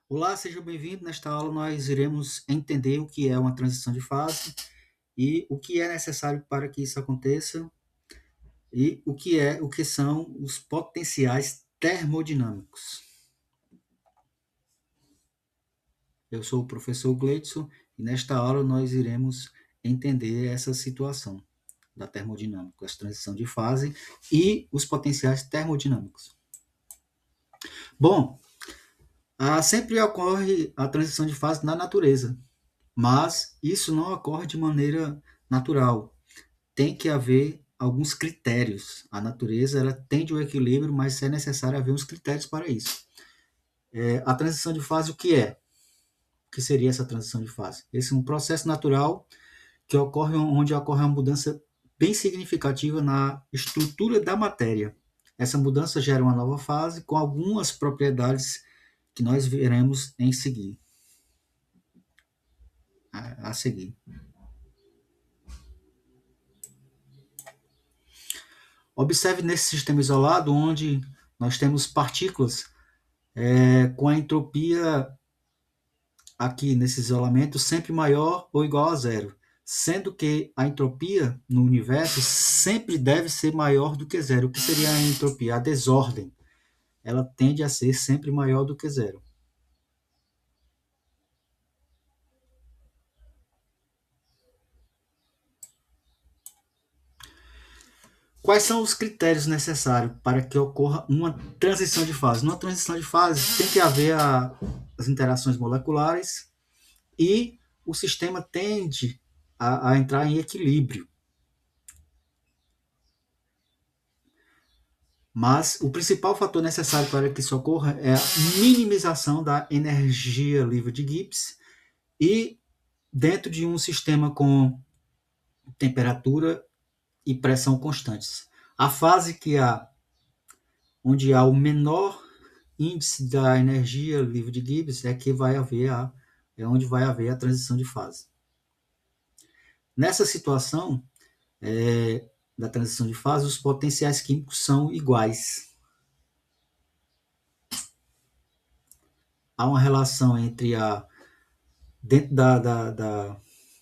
Olá, seja bem-vindo. Nesta aula nós iremos entender o que é uma transição de fase e o que é necessário para que isso aconteça e o que são os potenciais termodinâmicos. Eu sou o professor Gleidson e nesta aula nós iremos entender essa situação da termodinâmica, a transição de fase e os potenciais termodinâmicos. Bom, sempre ocorre a transição de fase na natureza, mas isso não ocorre de maneira natural. Tem que haver alguns critérios. A natureza ela tende ao equilíbrio, mas é necessário haver uns critérios para isso. A transição de fase, o que é? O que seria essa transição de fase? Esse é um processo natural que ocorre onde ocorre uma mudança bem significativa na estrutura da matéria. Essa mudança gera uma nova fase com algumas propriedades que nós veremos em seguir. A seguir. Observe nesse sistema isolado, onde nós temos partículas com a entropia aqui nesse isolamento sempre maior ou igual a zero, sendo que a entropia no universo sempre deve ser maior do que zero. O que seria a entropia? A desordem. Ela tende a ser sempre maior do que zero. Quais são os critérios necessários para que ocorra uma transição de fase? Numa transição de fase tem que haver as interações moleculares e o sistema tende a entrar em equilíbrio. Mas o principal fator necessário para que isso ocorra é a minimização da energia livre de Gibbs e dentro de um sistema com temperatura e pressão constantes. A fase onde há o menor índice da energia livre de Gibbs é onde vai haver a transição de fase. Nessa situação da transição de fase, os potenciais químicos são iguais. Há uma relação dentro da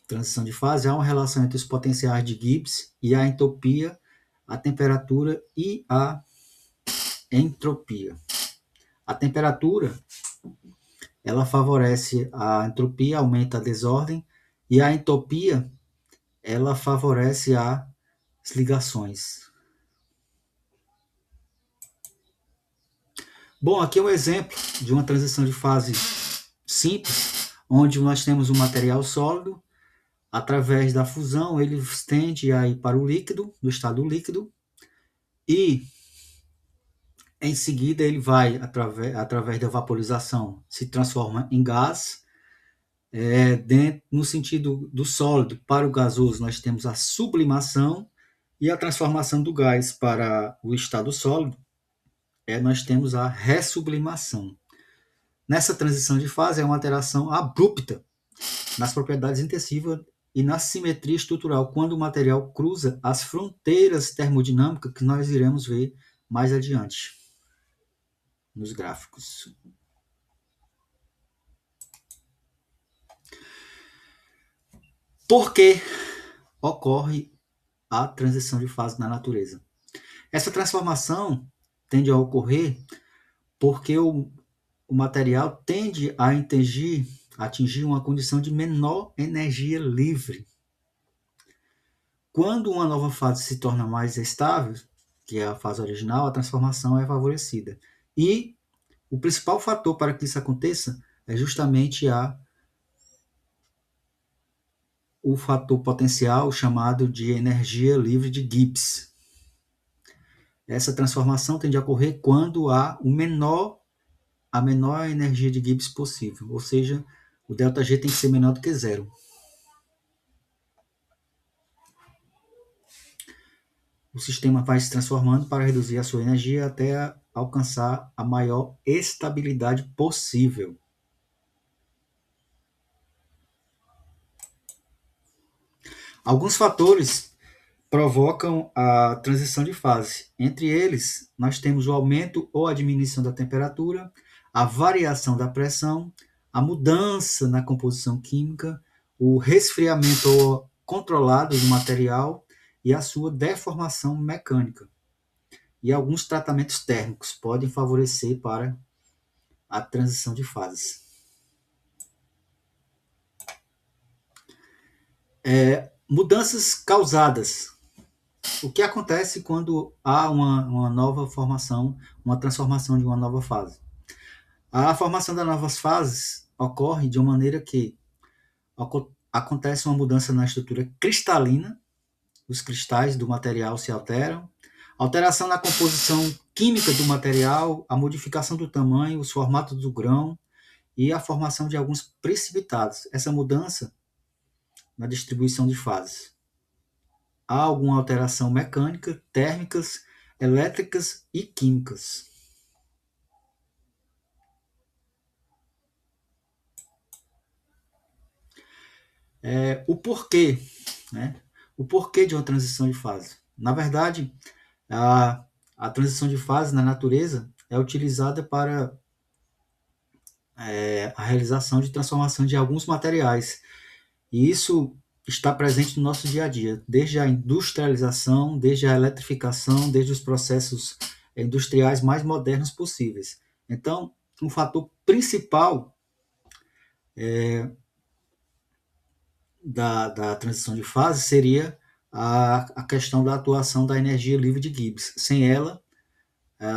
transição de fase, há uma relação entre os potenciais de Gibbs e a entropia, a temperatura e a entropia. A temperatura, ela favorece a entropia, aumenta a desordem, e a entropia, ela favorece as ligações. Bom, aqui é um exemplo de uma transição de fase simples, onde nós temos um material sólido, através da fusão, ele tende a ir para o líquido, no estado líquido, e em seguida ele vai, através da vaporização, se transforma em gás. No sentido do sólido para o gasoso, nós temos a sublimação e a transformação do gás para o estado sólido, nós temos a ressublimação. Nessa transição de fase, é uma alteração abrupta nas propriedades intensivas e na simetria estrutural, quando o material cruza as fronteiras termodinâmicas que nós iremos ver mais adiante nos gráficos. Por que ocorre a transição de fase na natureza? Essa transformação tende a ocorrer porque o material tende a atingir uma condição de menor energia livre. Quando uma nova fase se torna mais estável, que é a fase original, a transformação é favorecida. E o principal fator para que isso aconteça é justamente o fator potencial chamado de energia livre de Gibbs. Essa transformação tende a ocorrer quando há a menor energia de Gibbs possível, ou seja, o ΔG tem que ser menor do que zero. O sistema vai se transformando para reduzir a sua energia até alcançar a maior estabilidade possível. Alguns fatores provocam a transição de fase. Entre eles, nós temos o aumento ou a diminuição da temperatura, a variação da pressão, a mudança na composição química, o resfriamento controlado do material e a sua deformação mecânica. E alguns tratamentos térmicos podem favorecer para a transição de fases. Mudanças causadas. O que acontece quando há uma nova formação, uma transformação de uma nova fase? A formação das novas fases ocorre de uma maneira que acontece uma mudança na estrutura cristalina, os cristais do material se alteram, alteração na composição química do material, a modificação do tamanho, os formatos do grão e a formação de alguns precipitados. Essa mudança na distribuição de fases. Há alguma alteração mecânica, térmicas, elétricas e químicas. O porquê, né? O porquê de uma transição de fase. Na verdade, a transição de fase na natureza é utilizada para a realização de transformação de alguns materiais. E isso está presente no nosso dia a dia, desde a industrialização, desde a eletrificação, desde os processos industriais mais modernos possíveis. Então, um fator principal da transição de fase seria a questão da atuação da energia livre de Gibbs. Sem ela,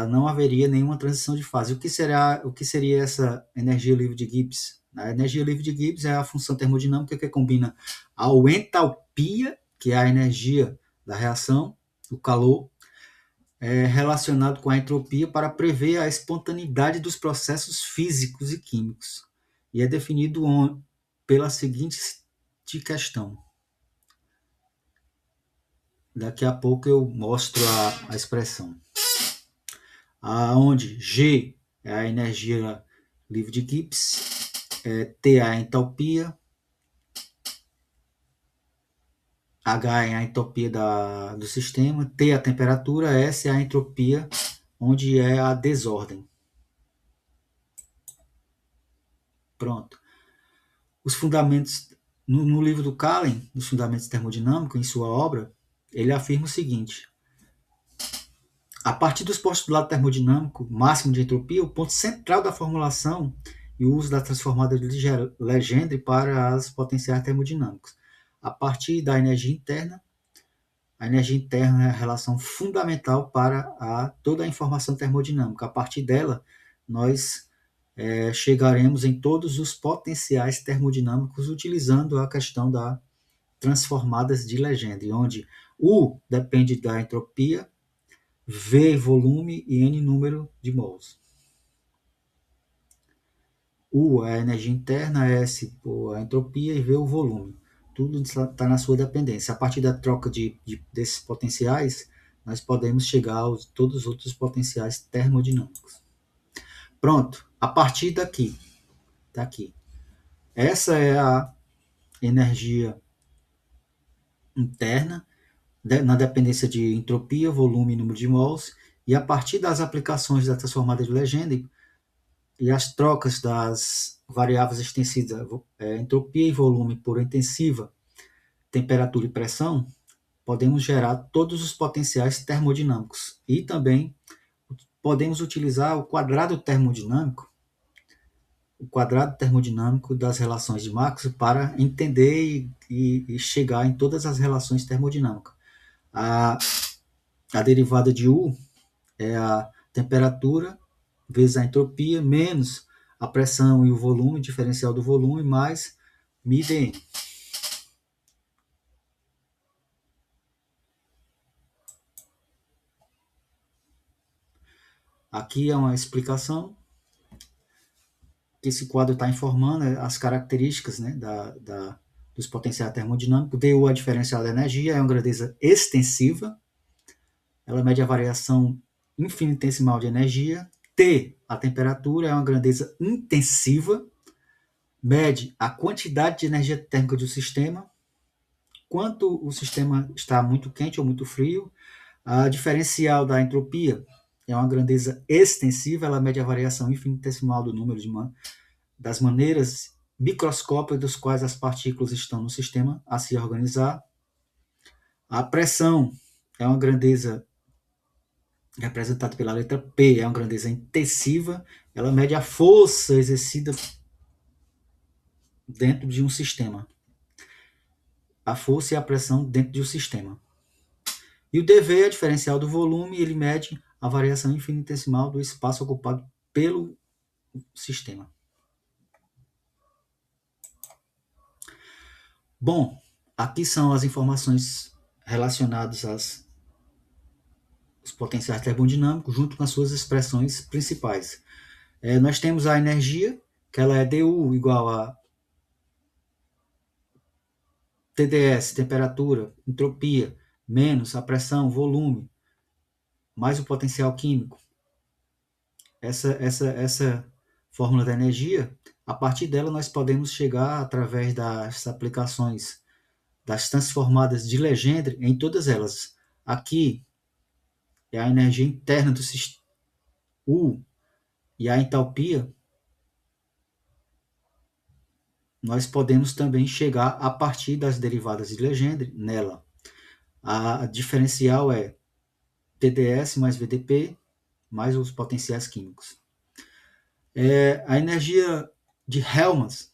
não haveria nenhuma transição de fase. O que seria essa energia livre de Gibbs? A energia livre de Gibbs é a função termodinâmica que combina a entalpia, que é a energia da reação, o calor, relacionado com a entropia para prever a espontaneidade dos processos físicos e químicos. E é definido pela seguinte questão. Daqui a pouco eu mostro a expressão. Onde G é a energia livre de Gibbs, T é a entalpia, H é a entropia do sistema, T é a temperatura, S é a entropia, onde é a desordem. Pronto. Os fundamentos, no livro do Kahlen, nos Fundamentos Termodinâmicos, em sua obra, ele afirma o seguinte: a partir dos postulados termodinâmicos máximo de entropia, o ponto central da formulação e o uso da transformada de Legendre para as potenciais termodinâmicos. A partir da energia interna, a energia interna é a relação fundamental para toda a informação termodinâmica. A partir dela, nós chegaremos em todos os potenciais termodinâmicos utilizando a questão das transformadas de Legendre, onde U depende da entropia, V volume e N número de mols. U é a energia interna, S a entropia e V o volume. Tudo está na sua dependência. A partir da troca desses potenciais, nós podemos chegar a todos os outros potenciais termodinâmicos. Pronto, a partir daqui. Essa é a energia interna, na dependência de entropia, volume e número de mols, e a partir das aplicações da transformada de Legendre e as trocas das variáveis extensivas, entropia e volume por intensiva, temperatura e pressão, podemos gerar todos os potenciais termodinâmicos. E também podemos utilizar o quadrado termodinâmico das relações de Maxwell para entender e chegar em todas as relações termodinâmicas. A derivada de U é a temperatura vezes a entropia menos a pressão e o volume, diferencial do volume, mais μdn. Aqui é uma explicação que esse quadro está informando as características, né, dos potenciais termodinâmicos. Du é a diferencial da energia, é uma grandeza extensiva, ela mede a variação infinitesimal de energia. T, a temperatura, é uma grandeza intensiva, mede a quantidade de energia térmica do sistema, quanto o sistema está muito quente ou muito frio. A diferencial da entropia é uma grandeza extensiva, ela mede a variação infinitesimal do número das maneiras microscópicas dos quais as partículas estão no sistema a se organizar. A pressão é uma grandeza representada pela letra P, é uma grandeza intensiva, ela mede a força exercida dentro de um sistema. A força e a pressão dentro de um sistema. E o dV é diferencial do volume, ele mede a variação infinitesimal do espaço ocupado pelo sistema. Bom, aqui são as informações relacionadas aos potenciais termodinâmicos, junto com as suas expressões principais. Nós temos a energia, que ela é dU igual a TdS, temperatura, entropia, menos a pressão, volume, mais o potencial químico. Essa fórmula da energia, a partir dela nós podemos chegar, através das aplicações das transformadas de Legendre, em todas elas. Aqui é a energia interna do sistema, U, e a entalpia, nós podemos também chegar a partir das derivadas de Legendre nela. A diferencial é TdS mais VDP mais os potenciais químicos. A energia de Helmholtz,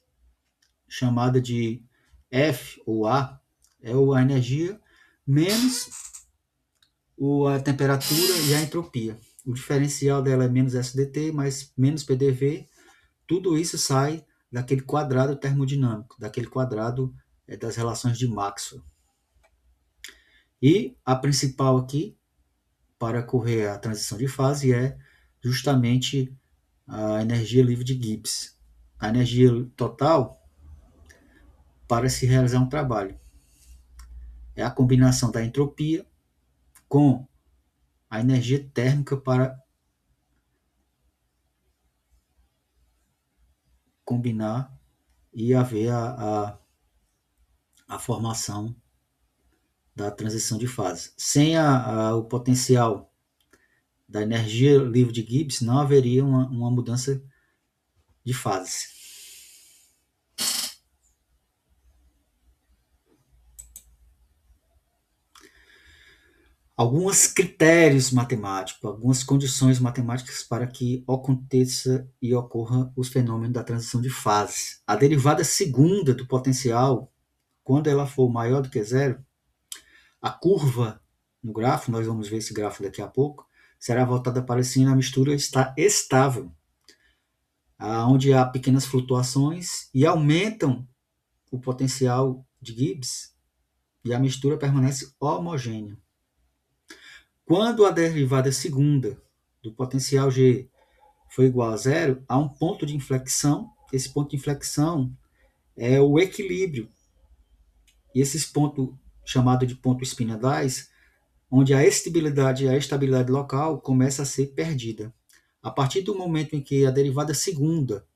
chamada de F ou A, é a energia menos a temperatura e a entropia. O diferencial dela é menos SDT mais menos PDV. Tudo isso sai daquele quadrado termodinâmico, daquele quadrado das relações de Maxwell. E a principal aqui, para ocorrer a transição de fase, é justamente a energia livre de Gibbs. A energia total para se realizar um trabalho. É a combinação da entropia com a energia térmica para combinar e haver a formação da transição de fase. Sem o potencial da energia livre de Gibbs, não haveria uma mudança de fase. Alguns critérios matemáticos, algumas condições matemáticas para que aconteça e ocorra os fenômenos da transição de fase. A derivada segunda do potencial, quando ela for maior do que zero, a curva no gráfico, nós vamos ver esse gráfico daqui a pouco, será voltada para cima, a mistura está estável, onde há pequenas flutuações e aumentam o potencial de Gibbs e a mistura permanece homogênea. Quando a derivada segunda do potencial G for igual a zero, há um ponto de inflexão. Esse ponto de inflexão é o equilíbrio. E esses pontos, chamado de ponto Spinel-Dice, onde a estabilidade local começa a ser perdida. A partir do momento em que a derivada segunda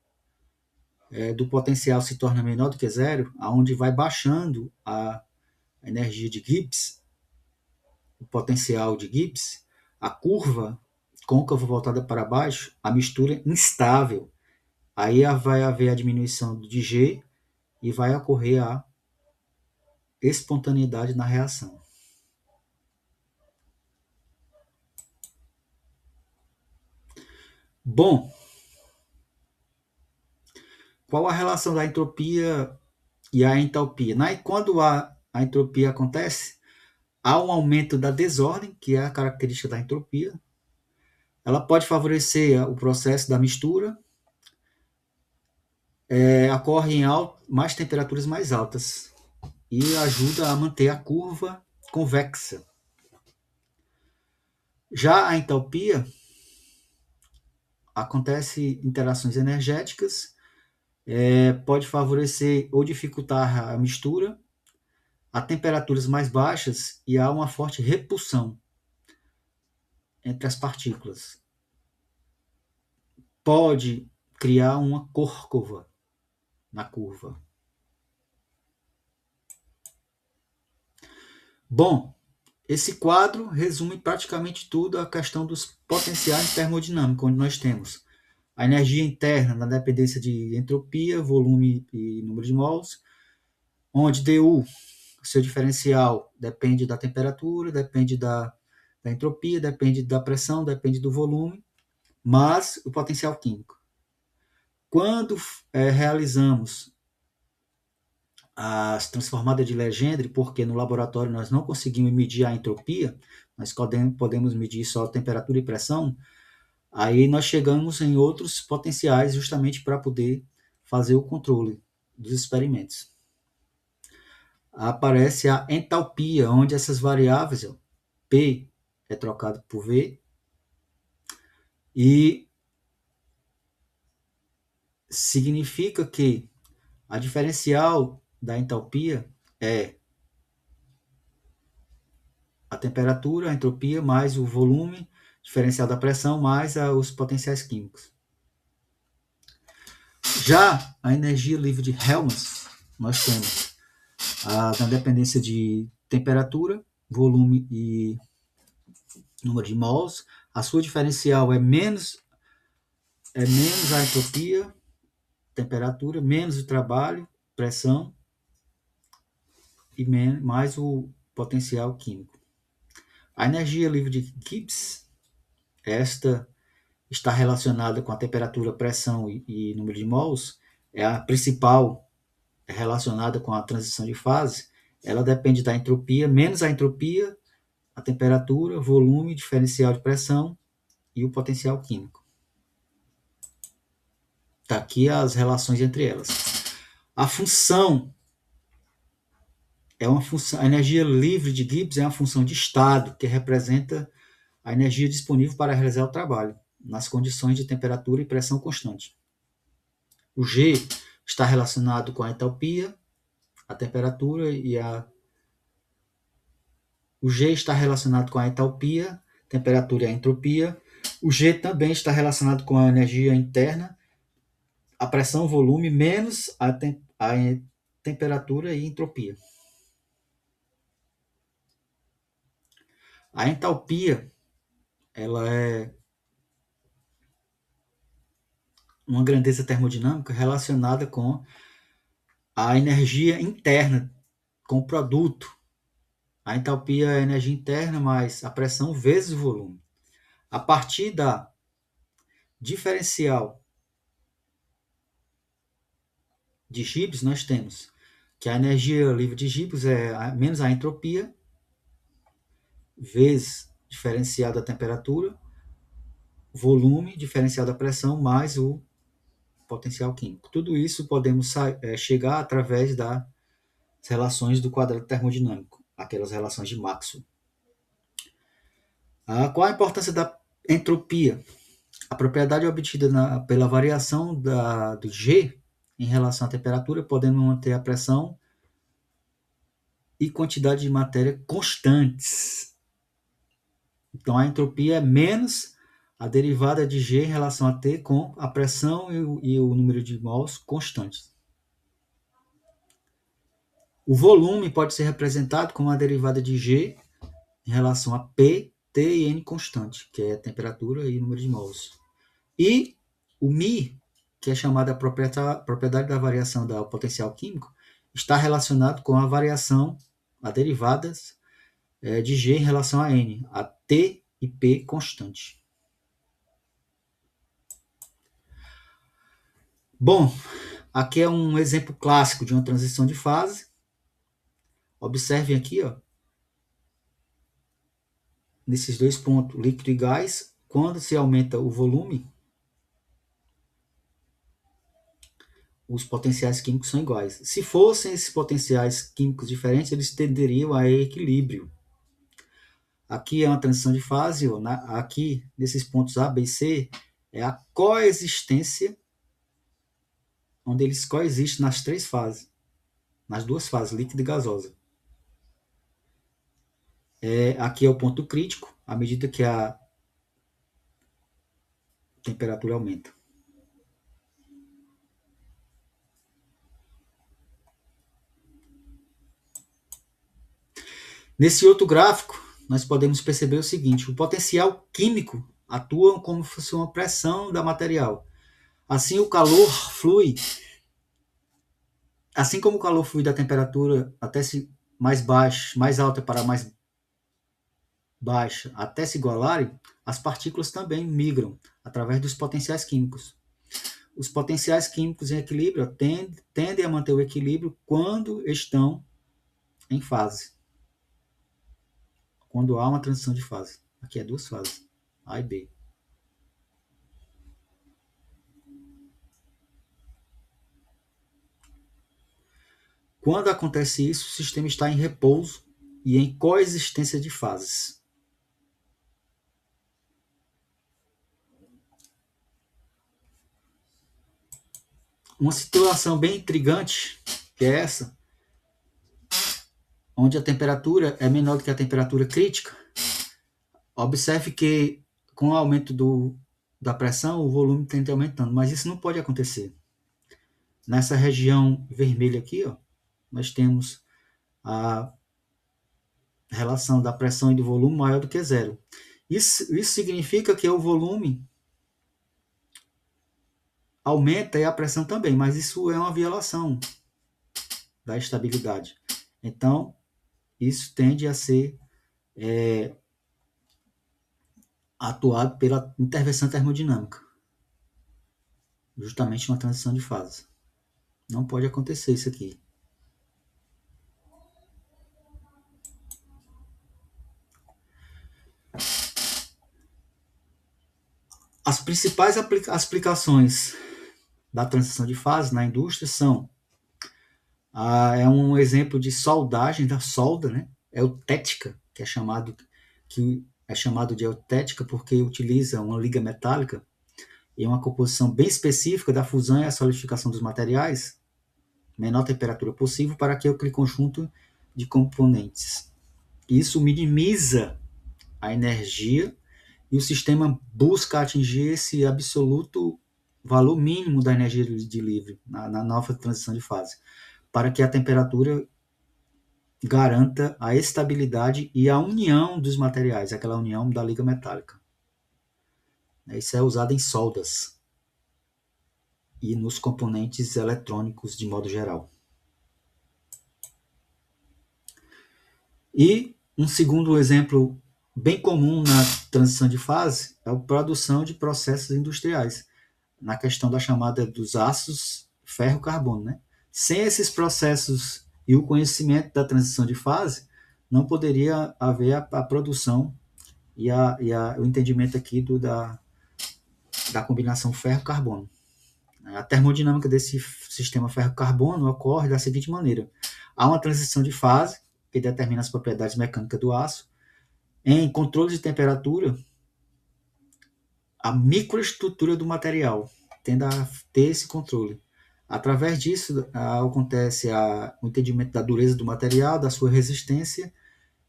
do potencial se torna menor do que zero, aonde vai baixando a energia de Gibbs, o potencial de Gibbs, a curva côncava voltada para baixo, a mistura instável. Aí vai haver a diminuição de G e vai ocorrer a espontaneidade na reação. Bom, qual a relação da entropia e a entalpia? Quando a entropia acontece, há um aumento da desordem, que é a característica da entropia. Ela pode favorecer o processo da mistura, ocorre em mais temperaturas mais altas e ajuda a manter a curva convexa. Já a entalpia acontece interações energéticas, pode favorecer ou dificultar a mistura a temperaturas mais baixas e há uma forte repulsão entre as partículas. Pode criar uma córcova na curva. Bom, Esse quadro resume praticamente tudo a questão dos potenciais termodinâmicos, onde nós temos a energia interna na dependência de entropia, volume e número de mols, onde dU, seu diferencial, depende da temperatura, depende da entropia, depende da pressão, depende do volume, mas o potencial químico. Quando realizamos as transformadas de Legendre, porque no laboratório nós não conseguimos medir a entropia, nós podemos medir só a temperatura e pressão, aí nós chegamos em outros potenciais justamente para poder fazer o controle dos experimentos. Aparece a entalpia, onde essas variáveis, P é trocado por V, e significa que a diferencial da entalpia é a temperatura, a entropia, mais o volume, diferencial da pressão, mais os potenciais químicos. Já a energia livre de Helmholtz, nós temos na dependência de temperatura, volume e número de mols. A sua diferencial é menos a entropia, temperatura, menos o trabalho, pressão e mais o potencial químico. A energia livre de Gibbs, esta está relacionada com a temperatura, pressão e número de mols, é a principal relacionada com a transição de fase. Ela depende da entropia, menos a entropia, a temperatura, volume, diferencial de pressão e o potencial químico. Está aqui as relações entre elas. A função é uma função, a energia livre de Gibbs é uma função de estado que representa a energia disponível para realizar o trabalho nas condições de temperatura e pressão constante. O G está relacionado com a entalpia, a temperatura e o G está relacionado com a entalpia, temperatura e a entropia. O G também está relacionado com a energia interna, a pressão, volume, menos a temperatura e entropia. A entalpia, ela é uma grandeza termodinâmica relacionada com a energia interna, com o produto. A entalpia é a energia interna mais a pressão vezes o volume. A partir da diferencial de Gibbs, nós temos que a energia livre de Gibbs é menos a entropia vezes diferencial da temperatura, volume, diferencial da pressão, mais o potencial químico. Tudo isso podemos chegar através das relações do quadrado termodinâmico, aquelas relações de Maxwell. Qual a importância da entropia? A propriedade é obtida pela variação do G em relação à temperatura, podendo manter a pressão e quantidade de matéria constantes. Então, a entropia é menos a derivada de G em relação a T com a pressão e o número de mols constantes. O volume pode ser representado como a derivada de G em relação a P, T e N constante, que é a temperatura e o número de mols. E o μ, que é chamada propriedade da variação do potencial químico, está relacionado com a variação, a derivadas de G em relação a N, a T e P constante. Bom, aqui é um exemplo clássico de uma transição de fase. Observem aqui, nesses dois pontos, líquido e gás, quando se aumenta o volume, os potenciais químicos são iguais. Se fossem esses potenciais químicos diferentes, eles tenderiam a equilíbrio. Aqui é uma transição de fase, aqui nesses pontos A, B e C, é a coexistência, onde eles coexistem nas três fases, nas duas fases, líquida e gasosa. Aqui é o ponto crítico, à medida que a temperatura aumenta. Nesse outro gráfico, nós podemos perceber o seguinte: o potencial químico atua como se fosse uma pressão da material. Assim, o calor flui, assim como o calor flui da temperatura até se mais baixa, mais alta para mais baixa, até se igualarem, as partículas também migram através dos potenciais químicos. Os potenciais químicos em equilíbrio tendem a manter o equilíbrio quando estão em fase. Quando há uma transição de fase. Aqui é duas fases, A e B. Quando acontece isso, o sistema está em repouso e em coexistência de fases. Uma situação bem intrigante, que é essa, onde a temperatura é menor do que a temperatura crítica. Observe que com o aumento da pressão, o volume tende aumentando, mas isso não pode acontecer. Nessa região vermelha aqui, ó, nós temos a relação da pressão e do volume maior do que zero. Isso significa que o volume aumenta e a pressão também, mas isso é uma violação da estabilidade. Então, isso tende a ser atuado pela intervenção termodinâmica, justamente uma transição de fase. Não pode acontecer isso aqui. As principais aplicações da transição de fase na indústria são é um exemplo de soldagem da solda, né? Eutética, que é chamado de eutética porque utiliza uma liga metálica e uma composição bem específica da fusão e a solidificação dos materiais, menor temperatura possível para que aquele conjunto de componentes. Isso minimiza a energia e o sistema busca atingir esse absoluto valor mínimo da energia de livre na nova transição de fase, para que a temperatura garanta a estabilidade e a união dos materiais, aquela união da liga metálica. Isso é usado em soldas e nos componentes eletrônicos de modo geral. E um segundo exemplo bem comum na transição de fase é a produção de processos industriais, na questão da chamada dos ácidos ferro-carbono. Né? Sem esses processos e o conhecimento da transição de fase, não poderia haver a produção e o entendimento aqui da combinação ferro-carbono. A termodinâmica desse sistema ferro-carbono ocorre da seguinte maneira: há uma transição de fase que determina as propriedades mecânicas do aço. Em controle de temperatura, a microestrutura do material tende a ter esse controle. Através disso, acontece o entendimento da dureza do material, da sua resistência,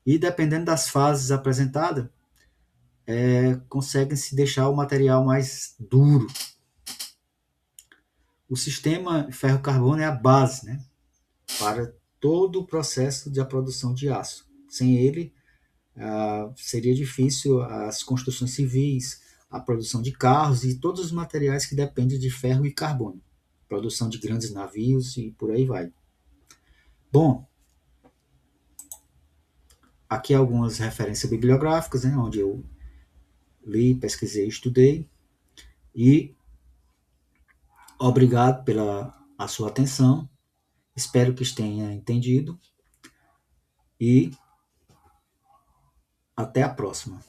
e dependendo das fases apresentadas, consegue-se deixar o material mais duro. O sistema ferro-carbono é a base, né, para todo o processo de produção de aço. Sem ele, seria difícil as construções civis, a produção de carros e todos os materiais que dependem de ferro e carbono, produção de grandes navios e por aí vai. Bom, aqui algumas referências bibliográficas, né, onde eu li, pesquisei, estudei, e obrigado pela sua atenção, espero que tenha entendido e até a próxima.